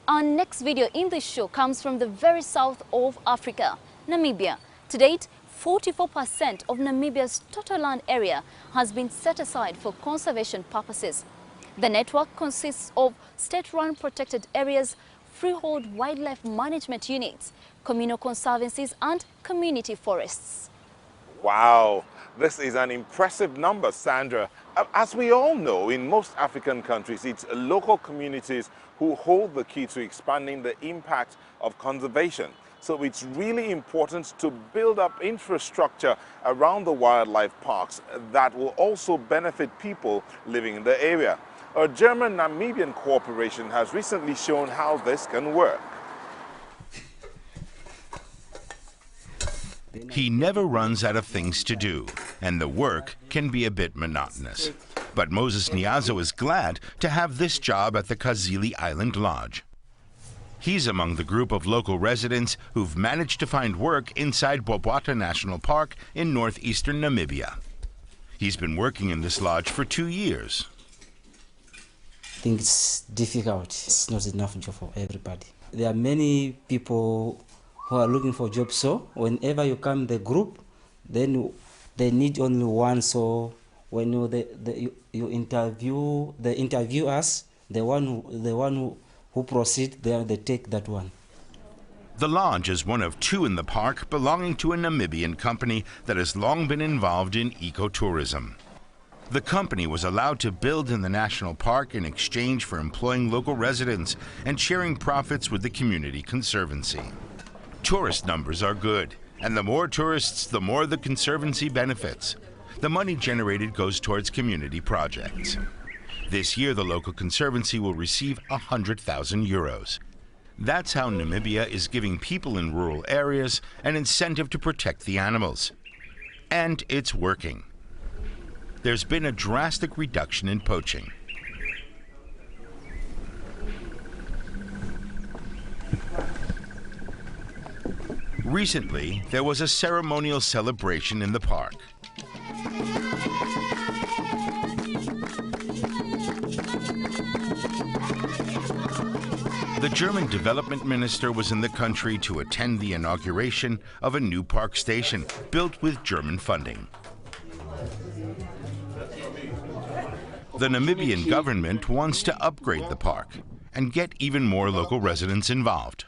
Our next video in this show comes from the very south of Africa, Namibia. To date, 44% of Namibia's total land area has been set aside for conservation purposes. The network consists of state-run protected areas, freehold wildlife management units, communal conservancies and community forests. Wow, this is an impressive number, Sandra. As we all know, in most African countries, it's local communities who hold the key to expanding the impact of conservation. So it's really important to build up infrastructure around the wildlife parks that will also benefit people living in the area. A German-Namibian cooperation has recently shown how this can work. He never runs out of things to do, and the work can be a bit monotonous. But Moses Niazo is glad to have this job at the Kazili Island Lodge. He's among the group of local residents who've managed to find work inside Bobwata National Park in northeastern Namibia. He's been working in this lodge for 2 years. I think it's difficult. It's not enough job for everybody. There are many people who are looking for jobs, so whenever you come the group, then they need only one. So when you interview the interviewers, the one who proceed, they take that one. The lodge is one of 2 in the park belonging to a Namibian company that has long been involved in ecotourism. The company was allowed to build in the national park in exchange for employing local residents and sharing profits with the community conservancy. Tourist numbers are good, and the more tourists, the more the conservancy benefits. The money generated goes towards community projects. This year, the local conservancy will receive 100,000 euros. That's how Namibia is giving people in rural areas an incentive to protect the animals. And it's working. There's been a drastic reduction in poaching. Recently, there was a ceremonial celebration in the park. The German development minister was in the country to attend the inauguration of a new park station built with German funding. The Namibian government wants to upgrade the park and get even more local residents involved.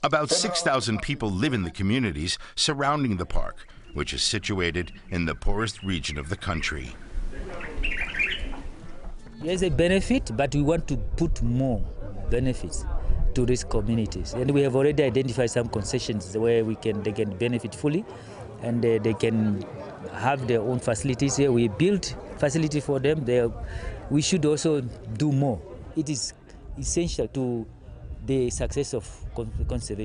About 6,000 people live in the communities surrounding the park, which is situated in the poorest region of the country. There's a benefit, but we want to put more benefits to these communities. And we have already identified some concessions where they can benefit fully, and they can have their own facilities here. We built facility for them. We should also do more. It is essential to the success of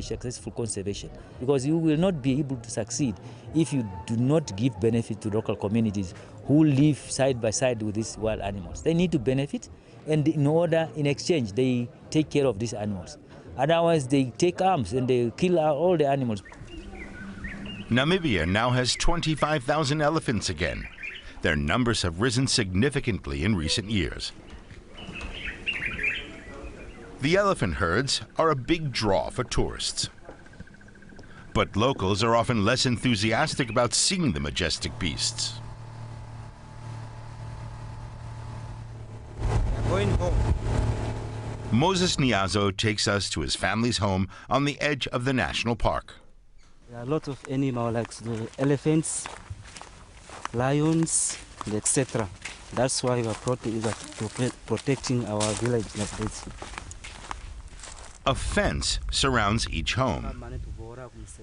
successful conservation, because you will not be able to succeed if you do not give benefit to local communities who live side by side with these wild animals. They need to benefit, and in exchange, they take care of these animals. Otherwise, they take arms and they kill all the animals. Namibia now has 25,000 elephants again. Their numbers have risen significantly in recent years. The elephant herds are a big draw for tourists. But locals are often less enthusiastic about seeing the majestic beasts. Going home. Moses Niazo takes us to his family's home on the edge of the national park. There are a lot of animals like the elephants, lions, etc. That's why we are protecting our village like this. A fence surrounds each home.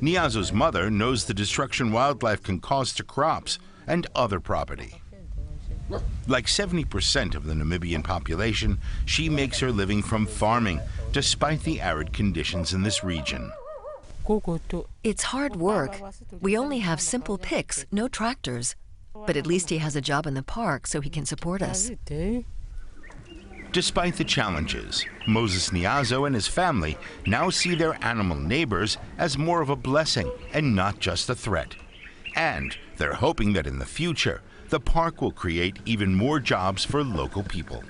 Niazo's mother knows the destruction wildlife can cause to crops and other property. Like 70% of the Namibian population, she makes her living from farming, despite the arid conditions in this region. It's hard work. We only have simple picks, no tractors. But at least he has a job in the park so he can support us. Despite the challenges, Moses Niazo and his family now see their animal neighbors as more of a blessing and not just a threat. And they're hoping that in the future, the park will create even more jobs for local people.